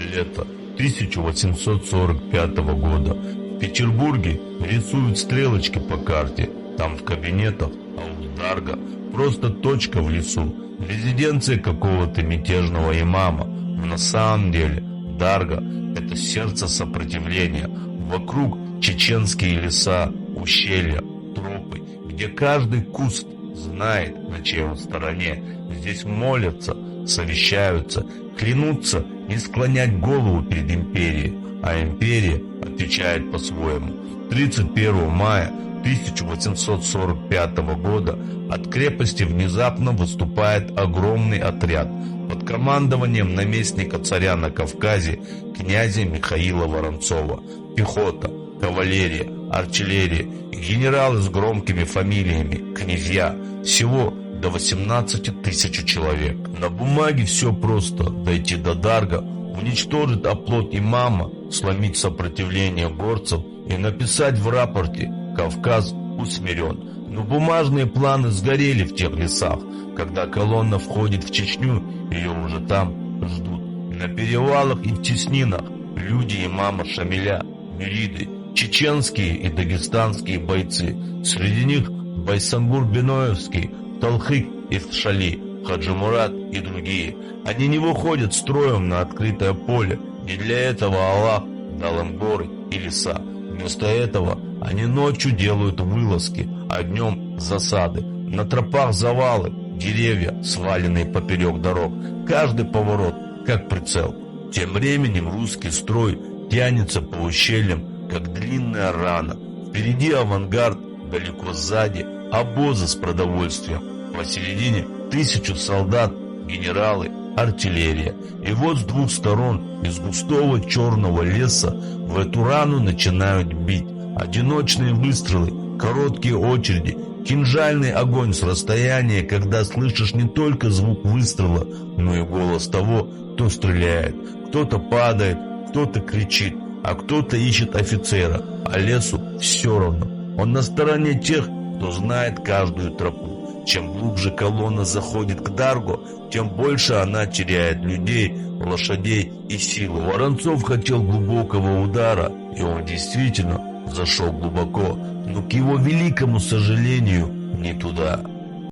Лето 1845 года. В Петербурге рисуют стрелочки по карте. Там в кабинетах аул Дарга просто точка в лесу. Резиденция какого-то мятежного имама. Но на самом деле Дарга — это сердце сопротивления. Вокруг чеченские леса, ущелья, тропы, где каждый куст знает, на чьей он стороне. Здесь молятся, совещаются, клянутся не склонять голову перед империей, а империя отвечает по-своему. 31 мая 1845 года от крепости внезапно выступает огромный отряд под командованием наместника царя на Кавказе князя Михаила Воронцова. Пехота, кавалерия, артиллерия и генералы с громкими фамилиями, князья, всего до 18 тысяч человек. На бумаге все просто: дойти до Дарга, уничтожить оплот имама, сломить сопротивление горцев и написать в рапорте: Кавказ усмирен. Но бумажные планы сгорели в тех лесах. Когда колонна входит в Чечню, ее уже там ждут. На перевалах и в теснинах люди имама Шамиля, мюриды, чеченские и дагестанские бойцы. Среди них Байсамбур Биноевский, Талхик из Шали, Хаджи Мурат и другие. Они не выходят строем на открытое поле. Не для этого Аллах дал им горы и леса. Вместо этого они ночью делают вылазки, а днем засады. На тропах завалы, деревья, сваленные поперек дорог. Каждый поворот как прицел. Тем временем русский строй тянется по ущельям, как длинная рана. Впереди авангард, далеко сзади обозы с продовольствием. Посередине 1000 солдат, генералы, артиллерия. И вот с двух сторон из густого черного леса в эту рану начинают бить. Одиночные выстрелы, короткие очереди, кинжальный огонь с расстояния, когда слышишь не только звук выстрела, но и голос того, кто стреляет. Кто-то падает, кто-то кричит, а кто-то ищет офицера, а лесу все равно. Он на стороне тех, кто знает каждую тропу. Чем глубже колонна заходит к Даргу, тем больше она теряет людей, лошадей и силу. Воронцов хотел глубокого удара, и он действительно зашел глубоко, но к его великому сожалению не туда.